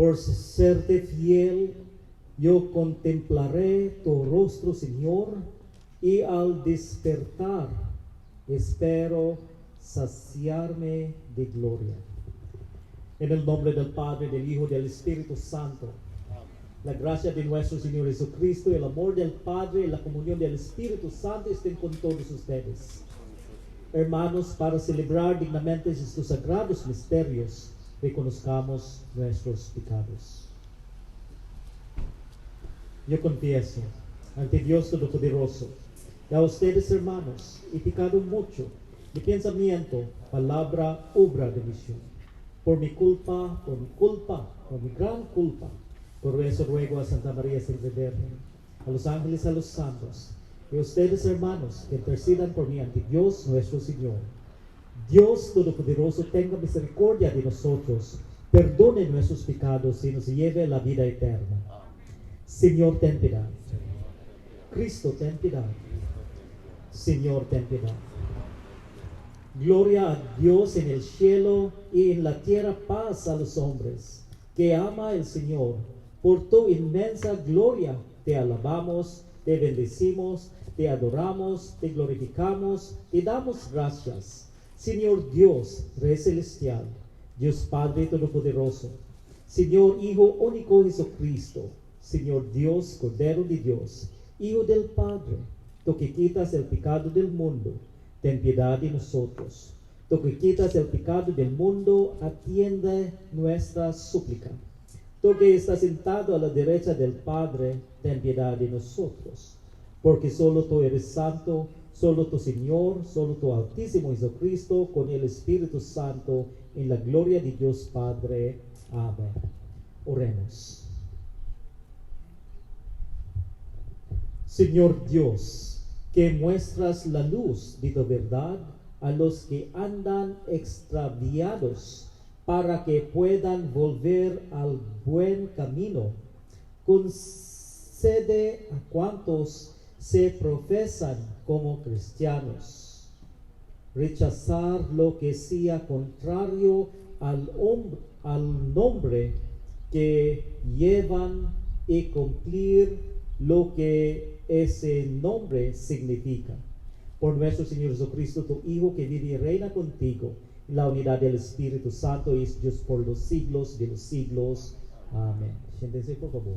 Por serte fiel, yo contemplaré tu rostro, Señor, y al despertar espero saciarme de gloria. En el nombre del Padre, del Hijo y del Espíritu Santo, la gracia de nuestro Señor Jesucristo, el amor del Padre y la comunión del Espíritu Santo estén con todos ustedes. Hermanos, para celebrar dignamente estos sagrados misterios, reconozcamos nuestros pecados. Yo confieso ante Dios Todopoderoso y a ustedes, hermanos, he pecado mucho de pensamiento, palabra, obra de misión. Por mi culpa, por mi gran culpa. Por eso ruego a Santa María Siempre Virgen, a los ángeles, a los santos, y a ustedes, hermanos, que intercedan por mí ante Dios nuestro Señor. Dios Todopoderoso tenga misericordia de nosotros, perdone nuestros pecados y nos lleve a la vida eterna. Señor, ten piedad. Cristo, ten piedad. Señor, ten piedad. Gloria a Dios en el cielo y en la tierra paz a los hombres que ama el Señor. Por tu inmensa gloria te alabamos, te bendecimos, te adoramos, te glorificamos, te damos gracias. Señor Dios, Rey Celestial, Dios Padre Todopoderoso, Señor Hijo único Jesucristo, Señor Dios, Cordero de Dios, Hijo del Padre, tú que quitas el pecado del mundo, ten piedad de nosotros. Tú que quitas el pecado del mundo, atiende nuestra súplica. Tú que estás sentado a la derecha del Padre, ten piedad de nosotros. Porque solo tú eres santo, solo tu Señor, solo tu Altísimo Jesucristo, con el Espíritu Santo, en la gloria de Dios Padre. Amén. Oremos. Señor Dios, que muestras la luz de tu verdad a los que andan extraviados, para que puedan volver al buen camino. Concede a cuantos se profesan como cristianos rechazar lo que sea contrario al nombre que llevan y cumplir lo que ese nombre significa. Por nuestro Señor Jesucristo, tu Hijo, que vive y reina contigo en la unidad del Espíritu Santo, y es Dios por los siglos de los siglos. Amén. Siéntense, por favor.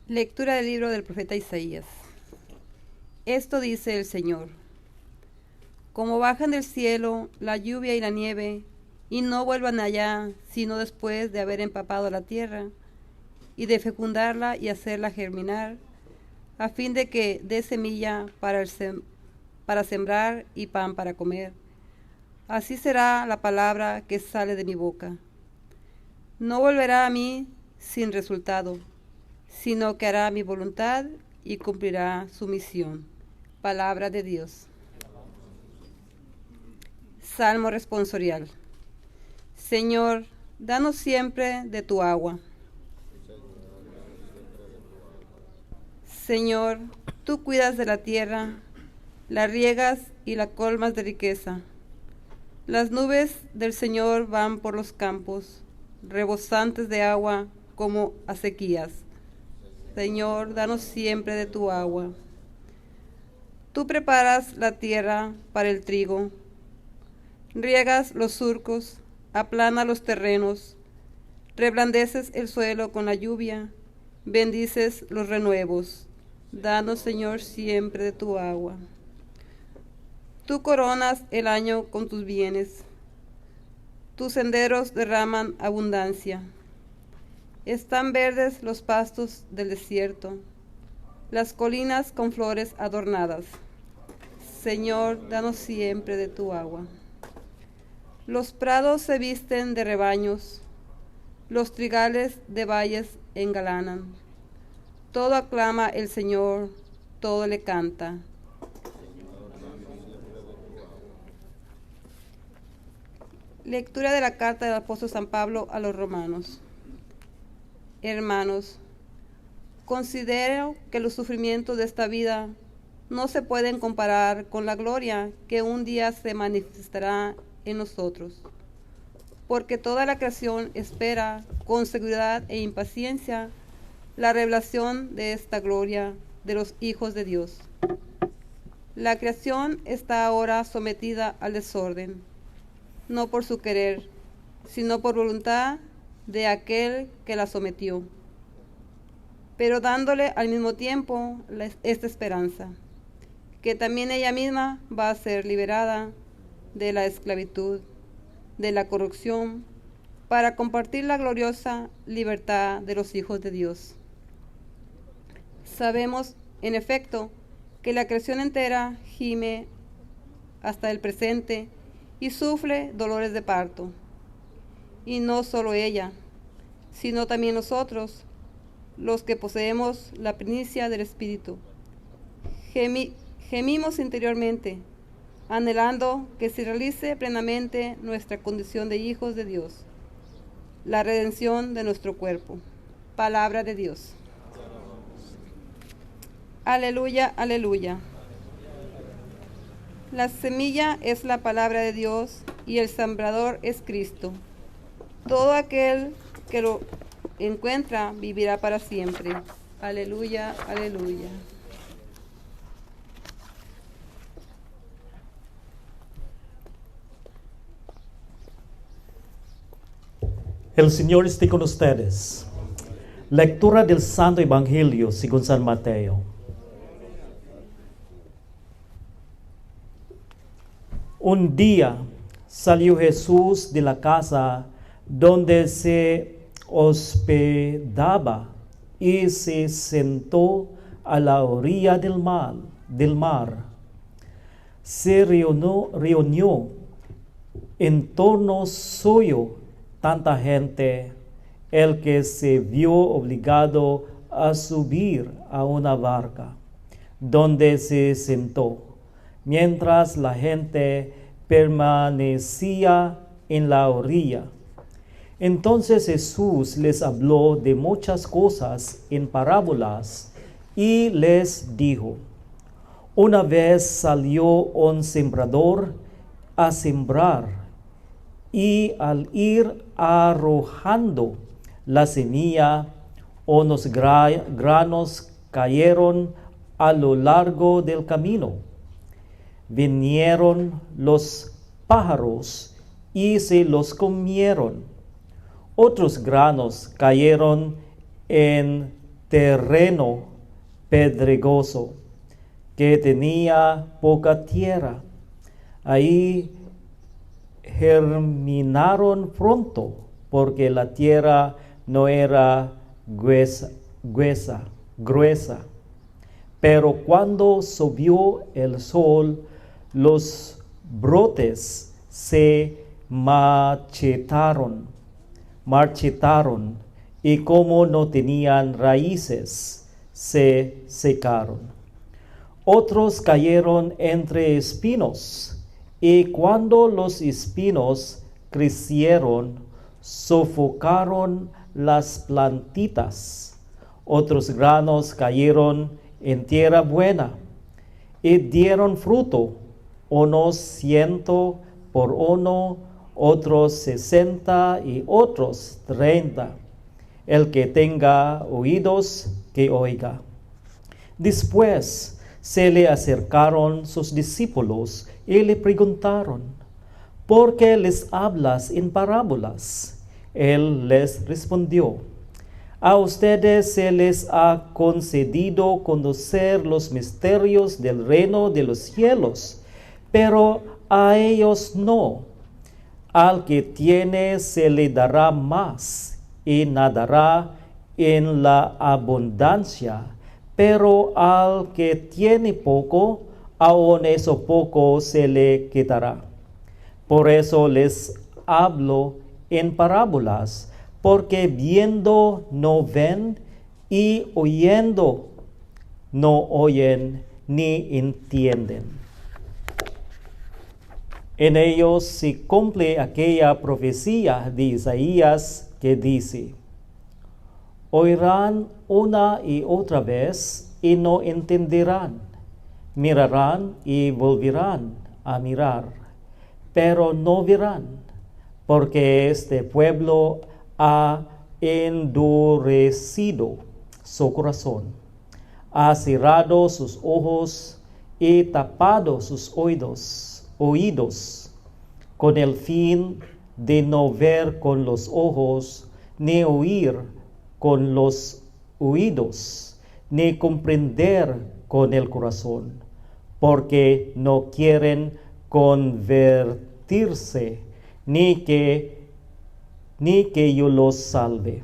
Lectura del libro del profeta Isaías. Esto dice el Señor: como bajan del cielo la lluvia y la nieve, y no vuelvan allá, sino después de haber empapado la tierra, y de fecundarla y hacerla germinar, a fin de que dé semilla para sembrar y pan para comer. Así será la palabra que sale de mi boca. No volverá a mí sin resultado, sino que hará mi voluntad y cumplirá su misión. Palabra de Dios. Salmo responsorial. Señor, danos siempre de tu agua. Señor, tú cuidas de la tierra, la riegas y la colmas de riqueza. Las nubes del Señor van por los campos, rebosantes de agua como acequias. Señor, danos siempre de tu agua. Tú preparas la tierra para el trigo, riegas los surcos, aplana los terrenos, reblandeces el suelo con la lluvia, bendices los renuevos. Danos, Señor, siempre de tu agua. Tú coronas el año con tus bienes, tus senderos derraman abundancia. Están verdes los pastos del desierto, las colinas con flores adornadas. Señor, danos siempre de tu agua. Los prados se visten de rebaños, los trigales de valles engalanan. Todo aclama el Señor, todo le canta. Lectura de la carta del apóstol San Pablo a los romanos. Hermanos, considero que los sufrimientos de esta vida no se pueden comparar con la gloria que un día se manifestará en nosotros, porque toda la creación espera con seguridad e impaciencia la revelación de esta gloria de los hijos de Dios. La creación está ahora sometida al desorden, no por su querer, sino por voluntad de aquel que la sometió, pero dándole al mismo tiempo esta esperanza, que también ella misma va a ser liberada de la esclavitud, de la corrupción, para compartir la gloriosa libertad de los hijos de Dios. Sabemos, en efecto, que la creación entera gime hasta el presente y sufre dolores de parto. Y no solo ella, sino también nosotros, los que poseemos la primicia del Espíritu. Gemimos interiormente, anhelando que se realice plenamente nuestra condición de hijos de Dios, la redención de nuestro cuerpo. Palabra de Dios. Aleluya, aleluya. La semilla es la palabra de Dios y el sembrador es Cristo. Todo aquel que lo encuentra vivirá para siempre. Aleluya, aleluya. El Señor esté con ustedes. Lectura del Santo Evangelio según San Mateo. Un día salió Jesús de la casa donde se hospedaba y se sentó a la orilla del mar. Se reunió en torno suyo tanta gente, el que se vio obligado a subir a una barca, donde se sentó, mientras la gente permanecía en la orilla. Entonces Jesús les habló de muchas cosas en parábolas y les dijo: una vez salió un sembrador a sembrar, y al ir arrojando la semilla, unos granos cayeron a lo largo del camino. Vinieron los pájaros y se los comieron. Otros granos cayeron en terreno pedregoso, que tenía poca tierra. Ahí germinaron pronto, porque la tierra no era gruesa. Pero cuando subió el sol, los brotes se marchitaron, y como no tenían raíces, se secaron. Otros cayeron entre espinos, y cuando los espinos crecieron, sofocaron las plantitas. Otros granos cayeron en tierra buena y dieron fruto, unos 100 por uno, otros 60 y otros 30. El que tenga oídos, que oiga. Después se le acercaron sus discípulos y le preguntaron: ¿por qué les hablas en parábolas? Él les respondió: a ustedes se les ha concedido conocer los misterios del reino de los cielos, pero a ellos no. Al que tiene se le dará más y nadará en la abundancia, pero al que tiene poco, aún eso poco se le quitará. Por eso les hablo en parábolas, porque viendo no ven y oyendo no oyen ni entienden. En ellos se cumple aquella profecía de Isaías que dice: oirán una y otra vez y no entenderán, mirarán y volverán a mirar, pero no verán, porque este pueblo ha endurecido su corazón, ha cerrado sus ojos y tapado sus oídos, con el fin de no ver con los ojos, ni oír con los oídos, ni comprender con el corazón, porque no quieren convertirse, ni que yo los salve.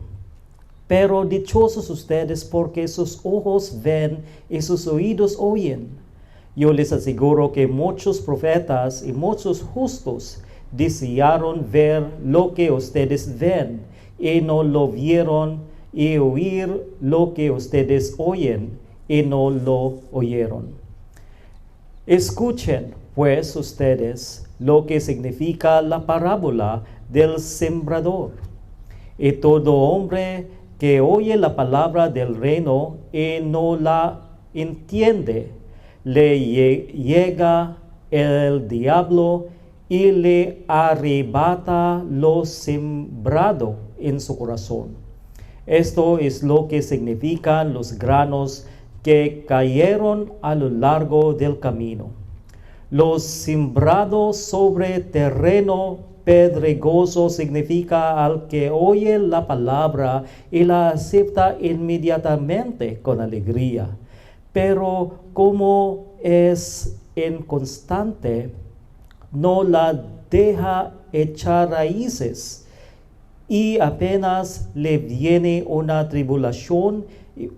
Pero dichosos ustedes, porque sus ojos ven y sus oídos oyen. Yo les aseguro que muchos profetas y muchos justos desearon ver lo que ustedes ven y no lo vieron, y oír lo que ustedes oyen y no lo oyeron. Escuchen, pues, ustedes lo que significa la parábola del sembrador. Y todo hombre que oye la palabra del reino y no la entiende, le llega el diablo y le arrebata lo sembrado en su corazón. Esto es lo que significan los granos que cayeron a lo largo del camino. Los sembrados sobre terreno pedregoso significa al que oye la palabra y la acepta inmediatamente con alegría, pero como es inconstante, no la deja echar raíces, y apenas le viene una tribulación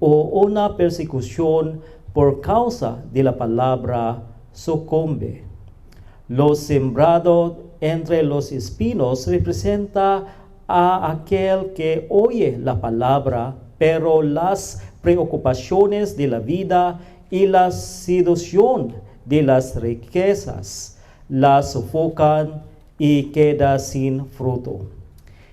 o una persecución por causa de la palabra, sucumbe. Lo sembrado entre los espinos representa a aquel que oye la palabra, pero las preocupaciones de la vida y la seducción de las riquezas la sofocan y queda sin fruto.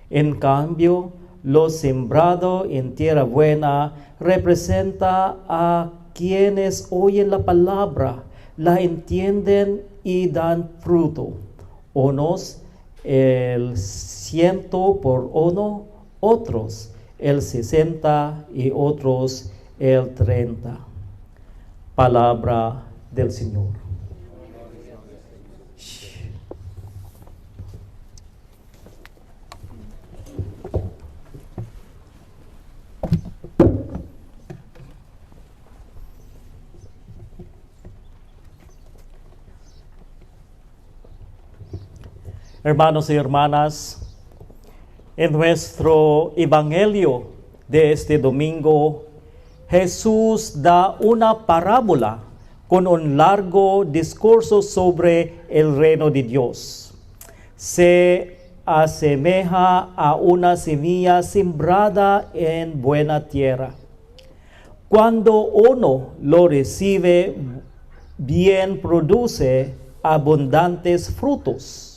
En cambio, lo sembrado en tierra buena representa a quienes oyen la palabra, la entienden y dan fruto. Unos el 100 por uno, otros el 60 y otros el 30. Palabra del Señor. Hermanos y hermanas, en nuestro evangelio de este domingo, Jesús da una parábola con un largo discurso sobre el reino de Dios. Se asemeja a una semilla sembrada en buena tierra. Cuando uno lo recibe bien, produce abundantes frutos.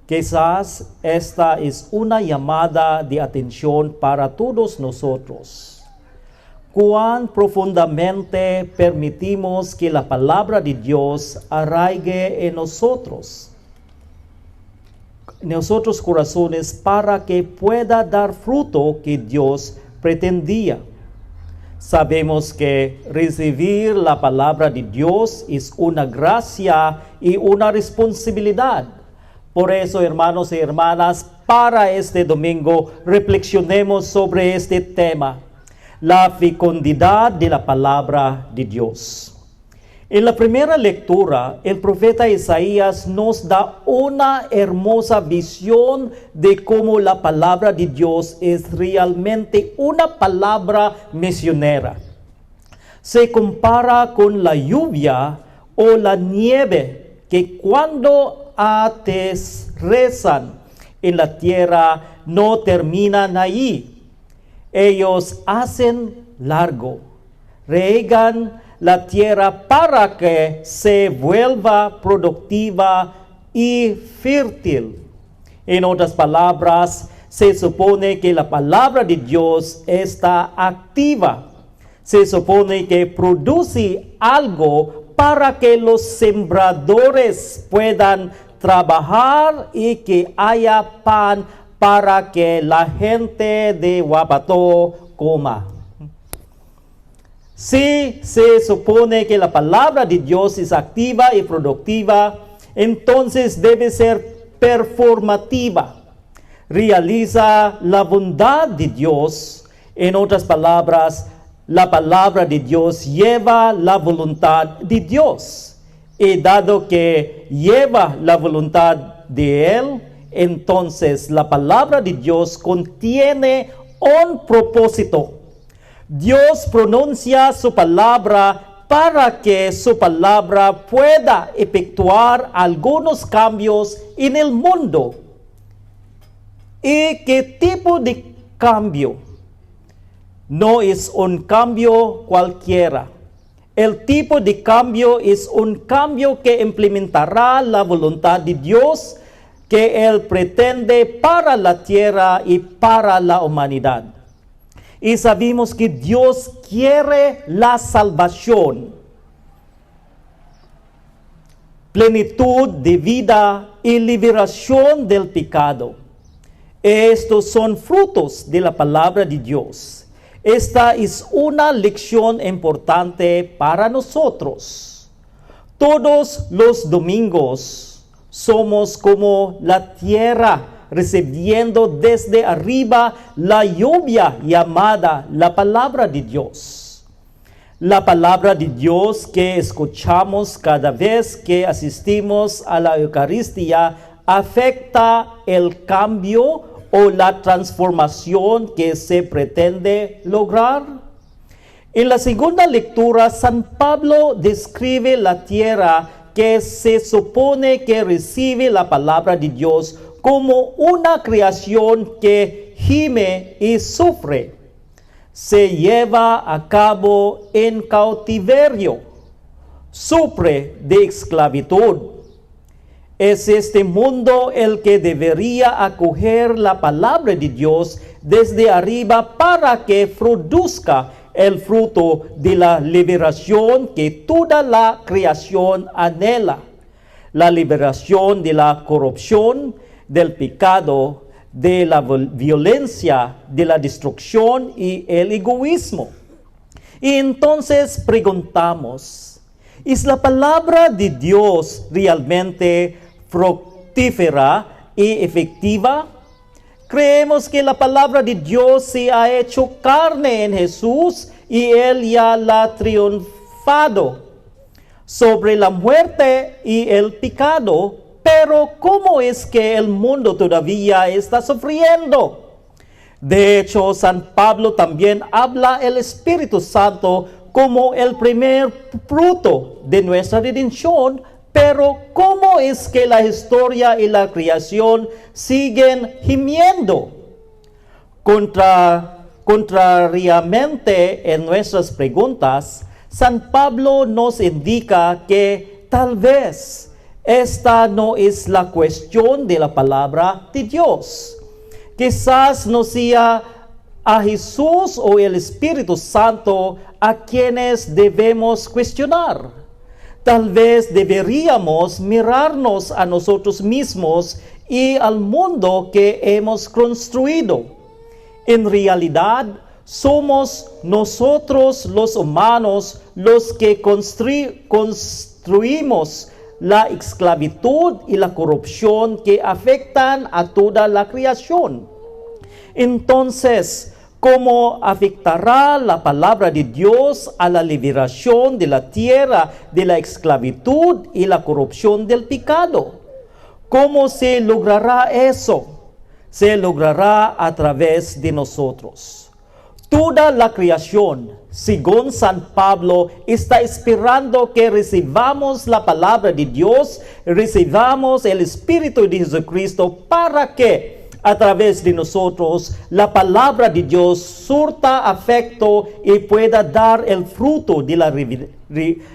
Quizás esta es una llamada de atención para todos nosotros. ¿Cuán profundamente permitimos que la palabra de Dios arraigue en nosotros corazones, para que pueda dar fruto que Dios pretendía? Sabemos que recibir la palabra de Dios es una gracia y una responsabilidad. Por eso, hermanos y hermanas, para este domingo reflexionemos sobre este tema, la fecundidad de la palabra de Dios. En la primera lectura, el profeta Isaías nos da una hermosa visión de cómo la palabra de Dios es realmente una palabra misionera. Se compara con la lluvia o la nieve, que cuando aterrizan en la tierra no terminan ahí. Ellos hacen largo, riegan la tierra para que se vuelva productiva y fértil. En otras palabras, se supone que la palabra de Dios está activa. Se supone que produce algo para que los sembradores puedan trabajar y que haya pan para que la gente de Wapato coma. Si se supone que la palabra de Dios es activa y productiva, entonces debe ser performativa. Realiza la bondad de Dios. En otras palabras, la palabra de Dios lleva la voluntad de Dios. Y dado que lleva la voluntad de Él, entonces la palabra de Dios contiene un propósito. Dios pronuncia su palabra para que su palabra pueda efectuar algunos cambios en el mundo. ¿Y qué tipo de cambio? No es un cambio cualquiera. El tipo de cambio es un cambio que implementará la voluntad de Dios que Él pretende para la tierra y para la humanidad. Y sabemos que Dios quiere la salvación, plenitud de vida y liberación del pecado. Estos son frutos de la palabra de Dios. Esta es una lección importante para nosotros. Todos los domingos somos como la tierra, recibiendo desde arriba la lluvia llamada la palabra de Dios. La palabra de Dios que escuchamos cada vez que asistimos a la Eucaristía afecta el cambio o la transformación que se pretende lograr. En la segunda lectura, San Pablo describe la tierra que se supone que recibe la palabra de Dios como una creación que gime y sufre. Se lleva a cabo en cautiverio, sufre de esclavitud. Es este mundo el que debería acoger la palabra de Dios desde arriba para que produzca el fruto de la liberación que toda la creación anhela. La liberación de la corrupción, del pecado, de la violencia, de la destrucción y el egoísmo. Y entonces preguntamos, ¿es la palabra de Dios realmente fructífera y efectiva? Creemos que la palabra de Dios se ha hecho carne en Jesús y Él ya la ha triunfado sobre la muerte y el pecado. Pero ¿cómo es que el mundo todavía está sufriendo? De hecho, San Pablo también habla el Espíritu Santo como el primer fruto de nuestra redención. Pero ¿cómo es que la historia y la creación siguen gimiendo? Contrariamente en nuestras preguntas, San Pablo nos indica que tal vez esta no es la cuestión de la palabra de Dios. Quizás no sea a Jesús o el Espíritu Santo a quienes debemos cuestionar. Tal vez deberíamos mirarnos a nosotros mismos y al mundo que hemos construido. En realidad, somos nosotros los humanos los que construimos la esclavitud y la corrupción que afectan a toda la creación. Entonces, ¿cómo afectará la palabra de Dios a la liberación de la tierra de la esclavitud y la corrupción del pecado? ¿Cómo se logrará eso? Se logrará a través de nosotros. Toda la creación, según San Pablo, está esperando que recibamos la palabra de Dios, recibamos el Espíritu de Jesucristo para que a través de nosotros la palabra de Dios surta afecto y pueda dar el fruto de la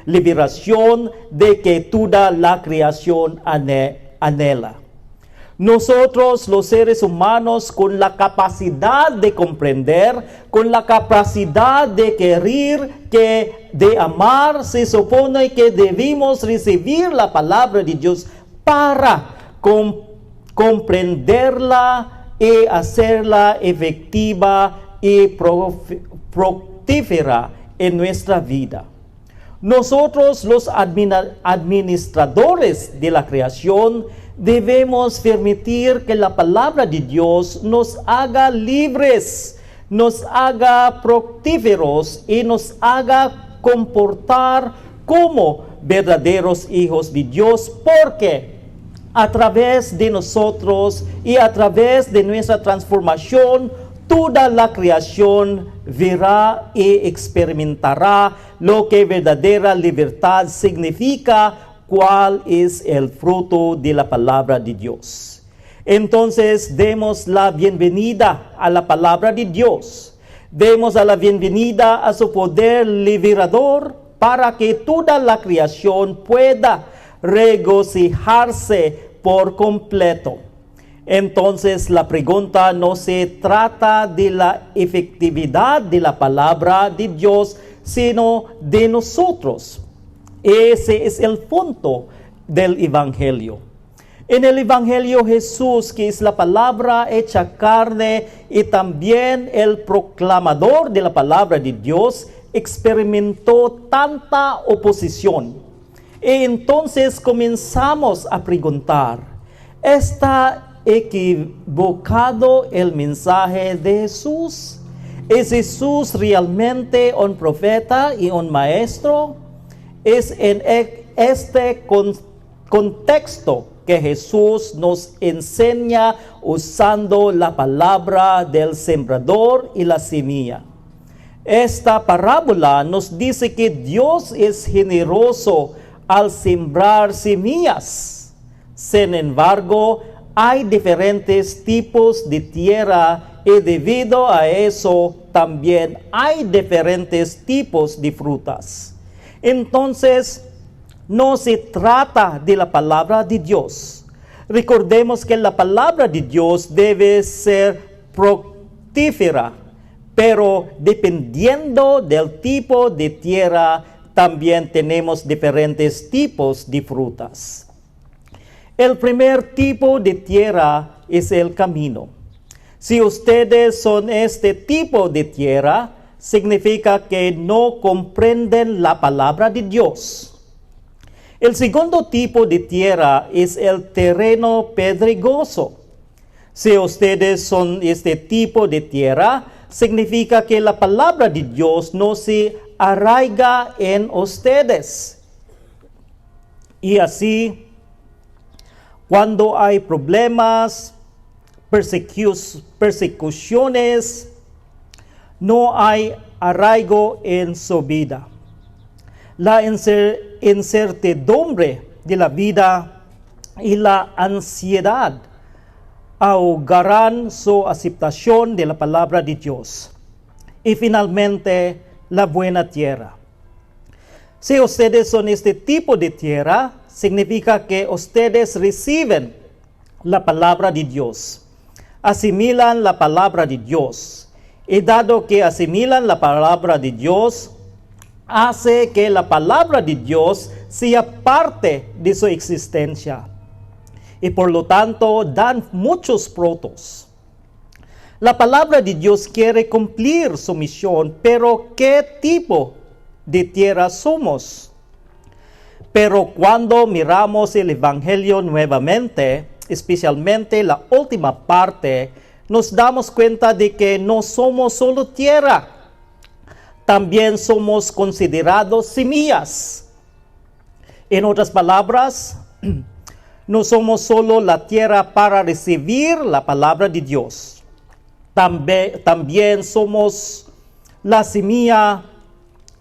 liberación de que toda la creación anhela. Nosotros, los seres humanos, con la capacidad de comprender, con la capacidad de querer, de amar, se supone que debemos recibir la palabra de Dios para comprenderla y hacerla efectiva y fructífera en nuestra vida. Nosotros, los administradores de la creación, debemos permitir que la palabra de Dios nos haga libres, nos haga fructíferos y nos haga comportar como verdaderos hijos de Dios, porque a través de nosotros y a través de nuestra transformación, toda la creación verá y experimentará lo que verdadera libertad significa, cuál es el fruto de la palabra de Dios. Entonces, demos la bienvenida a la palabra de Dios. Demos la bienvenida a su poder liberador para que toda la creación pueda regocijarse por completo. Entonces, la pregunta no se trata de la efectividad de la palabra de Dios, sino de nosotros. Ese es el punto del Evangelio. En el Evangelio, Jesús, que es la palabra hecha carne y también el proclamador de la palabra de Dios, experimentó tanta oposición. Y entonces comenzamos a preguntar, ¿está equivocado el mensaje de Jesús? ¿Es Jesús realmente un profeta y un maestro? Es en este contexto que Jesús nos enseña usando la palabra del sembrador y la semilla. Esta parábola nos dice que Dios es generoso al sembrar semillas. Sin embargo, hay diferentes tipos de tierra y debido a eso también hay diferentes tipos de frutas. Entonces, no se trata de la palabra de Dios. Recordemos que la palabra de Dios debe ser fructífera, pero dependiendo del tipo de tierra, también tenemos diferentes tipos de frutas. El primer tipo de tierra es el camino. Si ustedes son este tipo de tierra, significa que no comprenden la palabra de Dios. El segundo tipo de tierra es el terreno pedregoso. Si ustedes son este tipo de tierra, significa que la palabra de Dios no se arraiga en ustedes. Y así, cuando hay problemas, persecuciones, no hay arraigo en su vida. La incertidumbre de la vida y la ansiedad ahogarán su aceptación de la palabra de Dios. Y finalmente, la buena tierra. Si ustedes son este tipo de tierra, significa que ustedes reciben la palabra de Dios, asimilan la palabra de Dios. Y dado que asimilan la palabra de Dios, hace que la palabra de Dios sea parte de su existencia. Y por lo tanto, dan muchos frutos. La palabra de Dios quiere cumplir su misión, pero ¿qué tipo de tierra somos? Pero cuando miramos el Evangelio nuevamente, especialmente la última parte, nos damos cuenta de que no somos solo tierra, también somos considerados semillas. En otras palabras, no somos solo la tierra para recibir la palabra de Dios, también somos la semilla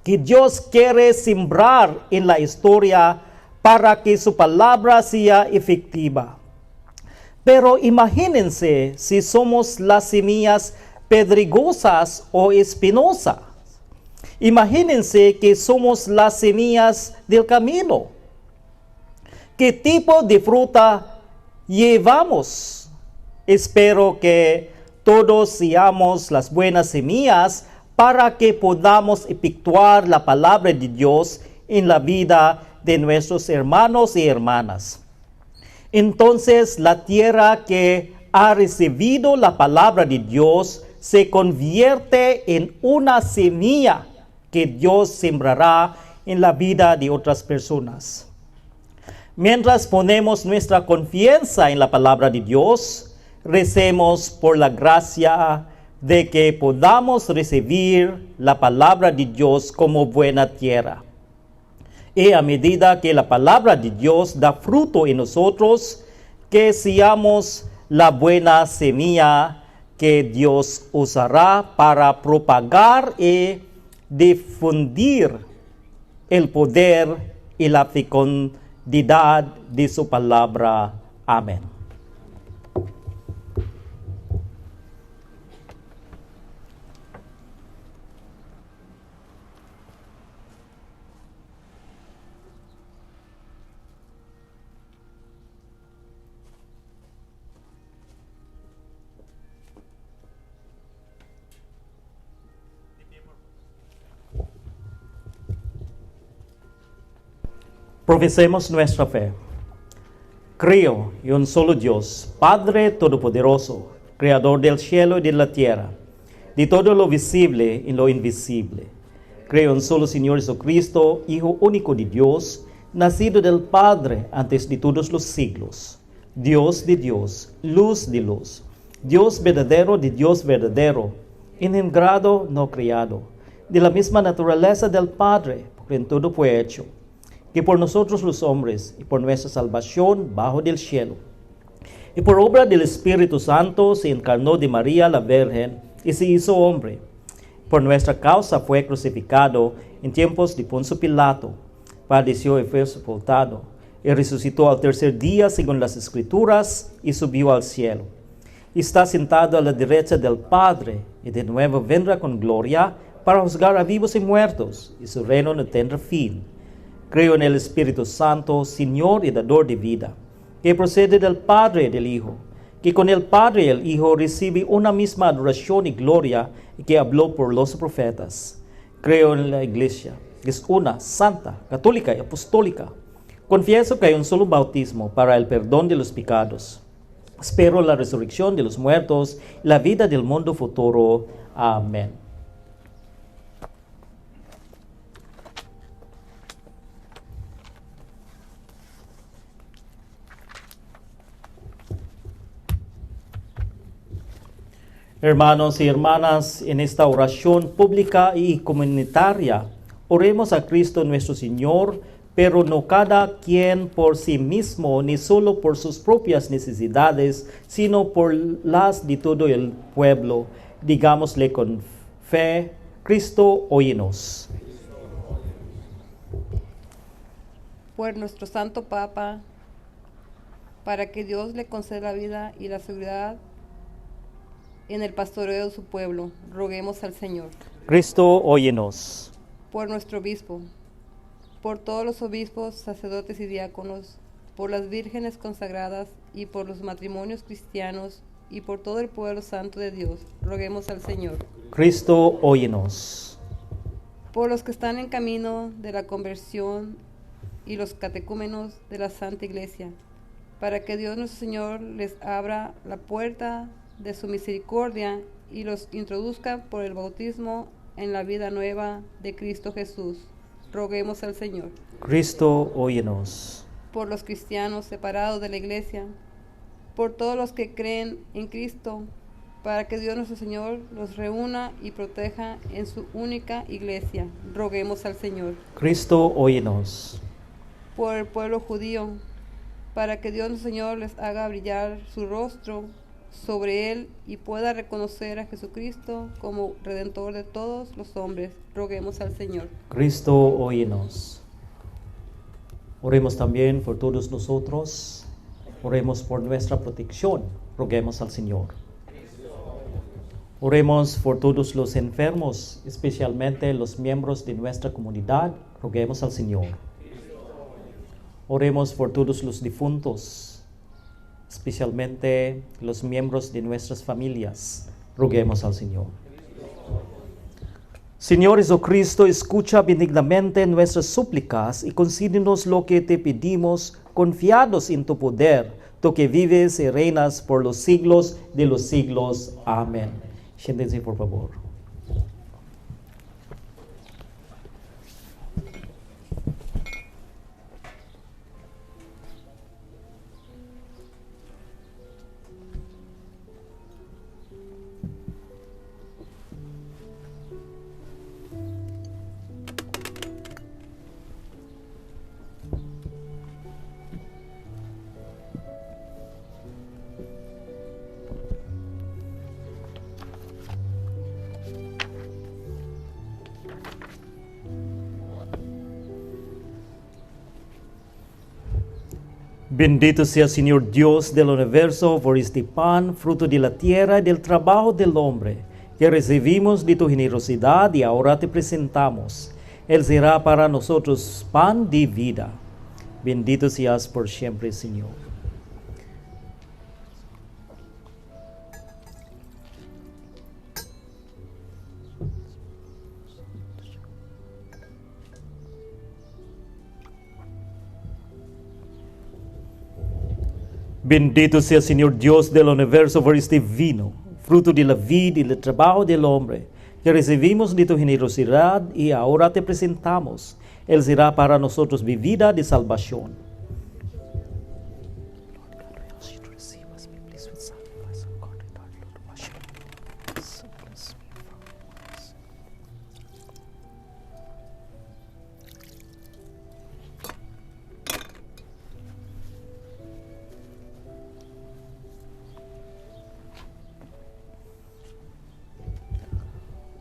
que Dios quiere sembrar en la historia para que su palabra sea efectiva. Pero imagínense si somos las semillas pedregosas o espinosas. Imagínense que somos las semillas del camino. ¿Qué tipo de fruta llevamos. Espero que todos seamos las buenas semillas para que podamos efectuar la palabra de Dios en la vida de nuestros hermanos y hermanas. Entonces la tierra que ha recibido la palabra de Dios se convierte en una semilla que Dios sembrará en la vida de otras personas. Mientras ponemos nuestra confianza en la palabra de Dios, recemos por la gracia de que podamos recibir la palabra de Dios como buena tierra. Y a medida que la palabra de Dios da fruto en nosotros, que seamos la buena semilla que Dios usará para propagar y difundir el poder y la fecundidad de su palabra. Amén. Profesemos nuestra fe. Creo en un solo Dios, Padre Todopoderoso, Creador del cielo y de la tierra, de todo lo visible y lo invisible. Creo en un solo Señor Jesucristo, Hijo único de Dios, nacido del Padre antes de todos los siglos, Dios de Dios, luz de luz, Dios verdadero de Dios verdadero, engendrado, no criado, de la misma naturaleza del Padre, por quien todo fue hecho, que por nosotros los hombres y por nuestra salvación bajo del cielo, y por obra del Espíritu Santo se encarnó de María la Virgen y se hizo hombre. Por nuestra causa fue crucificado en tiempos de Poncio Pilato, padeció y fue sepultado, y resucitó al tercer día según las Escrituras y subió al cielo. Y está sentado a la derecha del Padre, y de nuevo vendrá con gloria para juzgar a vivos y muertos, y su reino no tendrá fin. Creo en el Espíritu Santo, Señor y dador de vida, que procede del Padre y del Hijo, que con el Padre y el Hijo recibe una misma adoración y gloria, y que habló por los profetas. Creo en la Iglesia, que es una, santa, católica y apostólica. Confieso que hay un solo bautismo para el perdón de los pecados. Espero la resurrección de los muertos y la vida del mundo futuro. Amén. Hermanos y hermanas, en esta oración pública y comunitaria, oremos a Cristo nuestro Señor, pero no cada quien por sí mismo, ni solo por sus propias necesidades, sino por las de todo el pueblo. Digámosle con fe: Cristo, óyenos. Por nuestro Santo Papa, para que Dios le conceda la vida y la seguridad en el pastoreo de su pueblo, roguemos al Señor. Cristo, óyenos. Por nuestro obispo, por todos los obispos, sacerdotes y diáconos, por las vírgenes consagradas y por los matrimonios cristianos y por todo el pueblo santo de Dios, roguemos al Señor. Cristo, óyenos. Por los que están en camino de la conversión y los catecúmenos de la Santa Iglesia, para que Dios nuestro Señor les abra la puerta de su misericordia y los introduzca por el bautismo en la vida nueva de Cristo Jesús. Roguemos al Señor. Cristo, óyenos. Por los cristianos separados de la Iglesia, por todos los que creen en Cristo, para que Dios nuestro Señor los reúna y proteja en su única Iglesia. Roguemos al Señor. Cristo, óyenos. Por el pueblo judío, para que Dios nuestro Señor les haga brillar su rostro sobre él y pueda reconocer a Jesucristo como Redentor de todos los hombres. Roguemos al Señor. Cristo, óyenos. Oremos también por todos nosotros. Oremos por nuestra protección. Roguemos al Señor. Oremos por todos los enfermos, especialmente los miembros de nuestra comunidad. Roguemos al Señor. Oremos por todos los difuntos, especialmente los miembros de nuestras familias. Roguemos al Señor. Señor Jesucristo, escucha benignamente nuestras súplicas y concédenos lo que te pedimos, confiados en tu poder, tú que vives y reinas por los siglos de los siglos. Amén. Siéntense, por favor. Bendito sea, Señor Dios del universo, por este pan, fruto de la tierra y del trabajo del hombre, que recibimos de tu generosidad y ahora te presentamos. Él será para nosotros pan de vida. Bendito seas por siempre, Señor. Bendito sea, Señor Dios del universo, por este vino, fruto de la vida y del trabajo del hombre, que recibimos de tu generosidad y ahora te presentamos. Él será para nosotros bebida de salvación.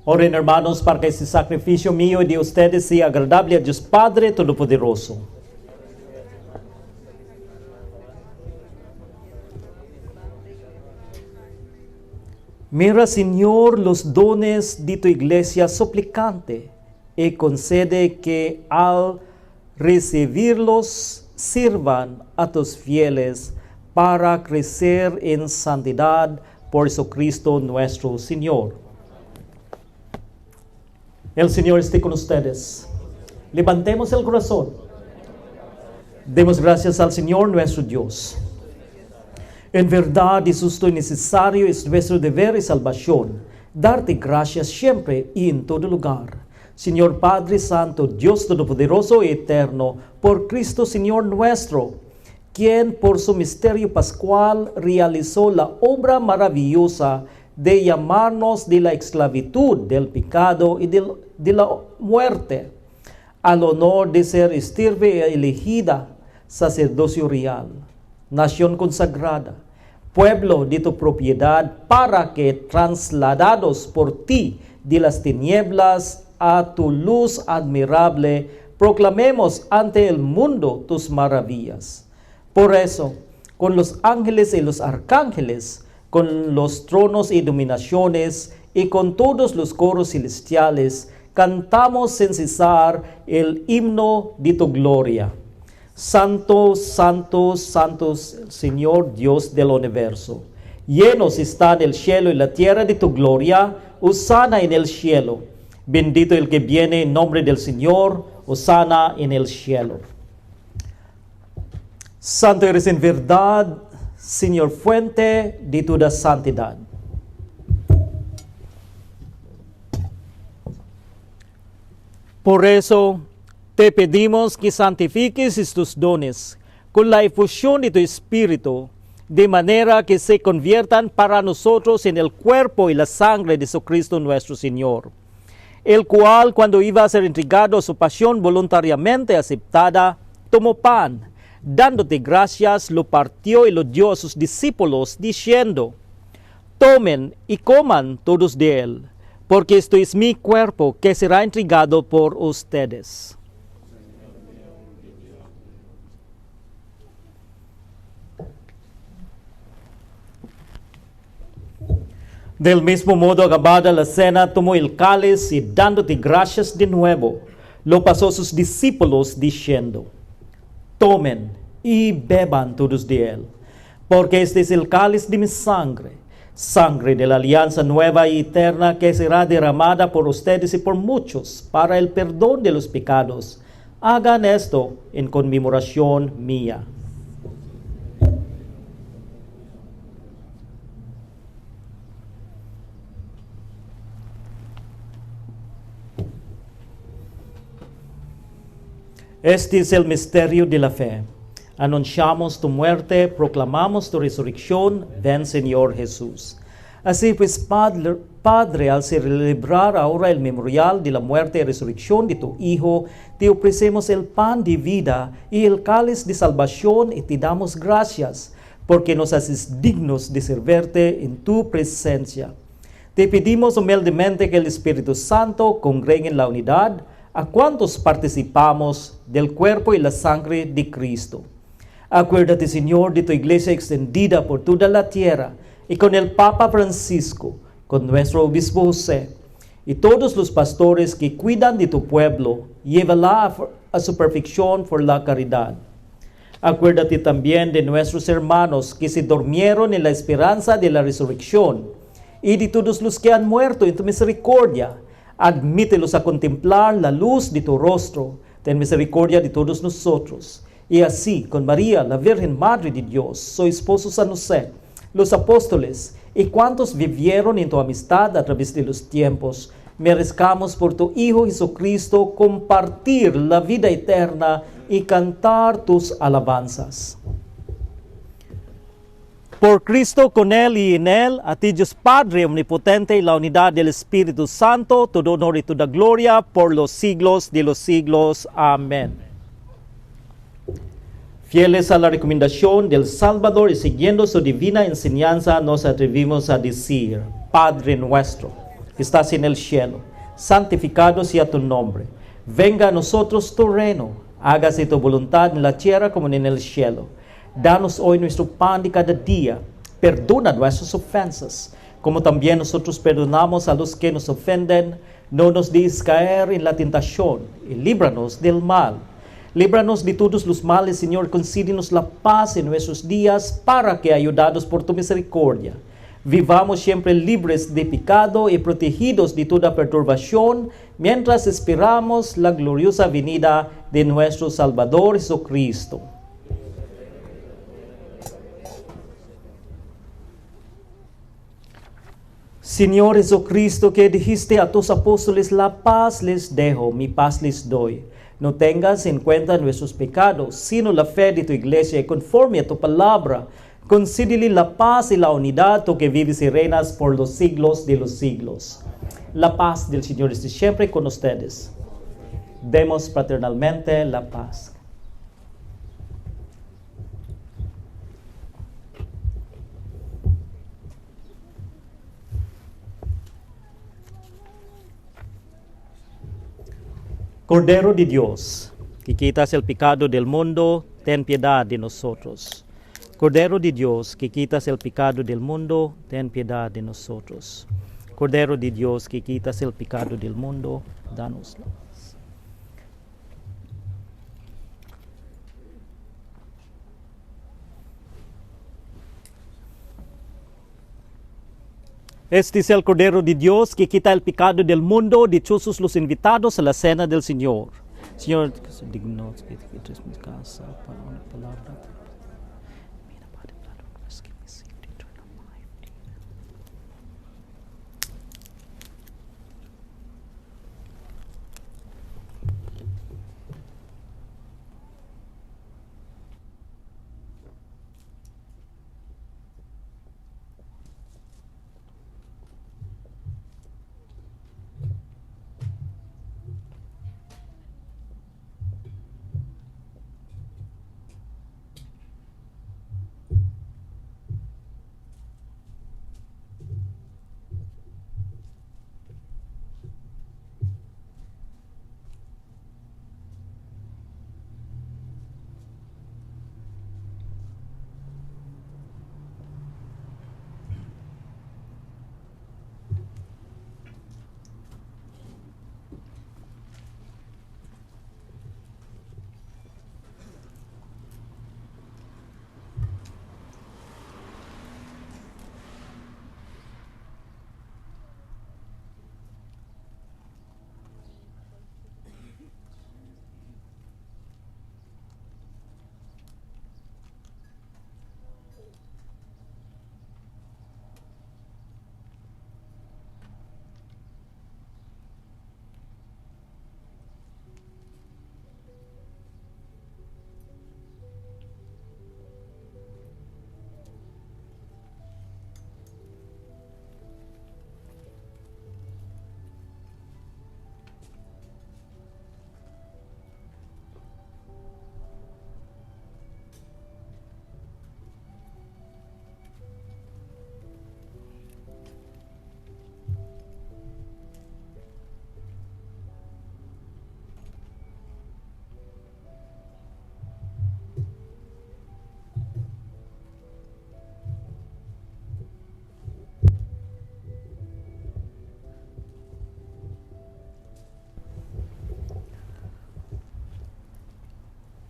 Oren, hermanos, para que este sacrificio mío y de ustedes sea agradable a Dios Padre Todopoderoso. Mira, Señor, los dones de tu iglesia suplicante y concede que al recibirlos sirvan a tus fieles para crecer en santidad por Jesucristo nuestro Señor. El Señor esté con ustedes. Levantemos el corazón. Demos gracias al Señor nuestro Dios. En verdad es justo y necesario, es nuestro deber y salvación, darte gracias siempre y en todo lugar. Señor Padre Santo, Dios Todopoderoso y Eterno, por Cristo Señor nuestro, quien por su misterio pascual realizó la obra maravillosa de llamarnos de la esclavitud del pecado y de la muerte, al honor de ser estirpe y elegida, sacerdocio real, nación consagrada, pueblo de tu propiedad, para que, trasladados por ti de las tinieblas a tu luz admirable, proclamemos ante el mundo tus maravillas. Por eso, con los ángeles y los arcángeles, con los tronos y dominaciones, y con todos los coros celestiales, cantamos sin cesar el himno de tu gloria. Santo, santo, santo, Señor Dios del universo. Llenos están el cielo y la tierra de tu gloria. Hosana en el cielo. Bendito el que viene en nombre del Señor. Hosana en el cielo. Santo eres en verdad, Señor, fuente de toda santidad. Por eso te pedimos que santifiques estos dones con la efusión de tu Espíritu, de manera que se conviertan para nosotros en el cuerpo y la sangre de Jesucristo nuestro Señor, el cual, cuando iba a ser entregado a su pasión voluntariamente aceptada, tomó pan, dándote gracias, lo partió y lo dio a sus discípulos, diciendo: tomen y coman todos de él, porque esto es mi cuerpo que será entregado por ustedes. Del mismo modo, acabada la cena, tomó el cáliz y dándote gracias de nuevo, lo pasó a sus discípulos, diciendo: tomen y beban todos de él, porque este es el cáliz de mi sangre, sangre de la alianza nueva y eterna que será derramada por ustedes y por muchos para el perdón de los pecados. Hagan esto en conmemoración mía. Este es el misterio de la fe. Anunciamos tu muerte, proclamamos tu resurrección. Ven, Señor Jesús. Así pues, Padre, al celebrar ahora el memorial de la muerte y resurrección de tu Hijo, te ofrecemos el pan de vida y el cáliz de salvación y te damos gracias, porque nos haces dignos de servirte en tu presencia. Te pedimos humildemente que el Espíritu Santo congregue en la unidad a cuantos participamos del cuerpo y la sangre de Cristo. Acuérdate, Señor, de tu iglesia extendida por toda la tierra, y con el Papa Francisco, con nuestro obispo José, y todos los pastores que cuidan de tu pueblo, llévala a su perfección por la caridad. Acuérdate también de nuestros hermanos que se durmieron en la esperanza de la resurrección, y de todos los que han muerto en tu misericordia. Admítelos a contemplar la luz de tu rostro. Ten misericordia de todos nosotros. Y así, con María, la Virgen Madre de Dios, su esposo San José, los apóstoles y cuantos vivieron en tu amistad a través de los tiempos, merezcamos por tu Hijo Jesucristo compartir la vida eterna y cantar tus alabanzas. Por Cristo, con Él y en Él, a ti Dios Padre omnipotente y la unidad del Espíritu Santo, todo honor y toda gloria por los siglos de los siglos. Amén. Fieles a la recomendación del Salvador y siguiendo su divina enseñanza, nos atrevimos a decir: Padre nuestro, que estás en el cielo, santificado sea tu nombre. Venga a nosotros tu reino, hágase tu voluntad en la tierra como en el cielo. Danos hoy nuestro pan de cada día. Perdona nuestras ofensas, como también nosotros perdonamos a los que nos ofenden. No nos dejes caer en la tentación y líbranos del mal. Líbranos de todos los males, Señor. Concédenos la paz en nuestros días, para que, ayudados por tu misericordia, vivamos siempre libres de pecado y protegidos de toda perturbación, mientras esperamos la gloriosa venida de nuestro Salvador Jesucristo. Señor Jesucristo, que dijiste a tus apóstoles: la paz les dejo, mi paz les doy. No tengas en cuenta nuestros pecados, sino la fe de tu iglesia, y conforme a tu palabra, concédele la paz y la unidad, tú que vives y reinas por los siglos de los siglos. La paz del Señor esté siempre con ustedes. Demos fraternalmente la paz. Cordero de Dios, que quitas el pecado del mundo, ten piedad de nosotros. Cordero de Dios, que quitas el pecado del mundo, ten piedad de nosotros. Cordero de Dios, que quitas el pecado del mundo, danos la paz. Este es el Cordero de Dios que quita el pecado del mundo. Dichosos los invitados a la cena del Señor. Señor, digno que entres en mi casa para una palabra.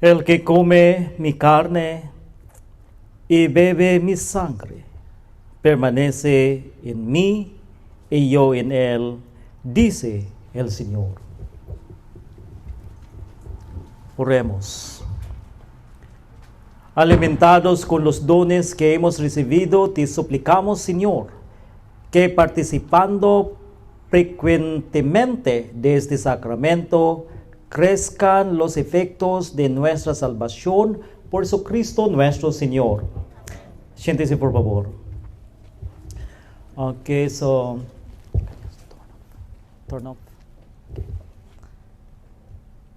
El que come mi carne y bebe mi sangre, permanece en mí y yo en él, dice el Señor. Oremos. Alimentados con los dones que hemos recibido, te suplicamos, Señor, que participando frecuentemente de este sacramento, crezcan los efectos de nuestra salvación por Jesucristo nuestro Señor. Siéntese, por favor. Okay, so turn off.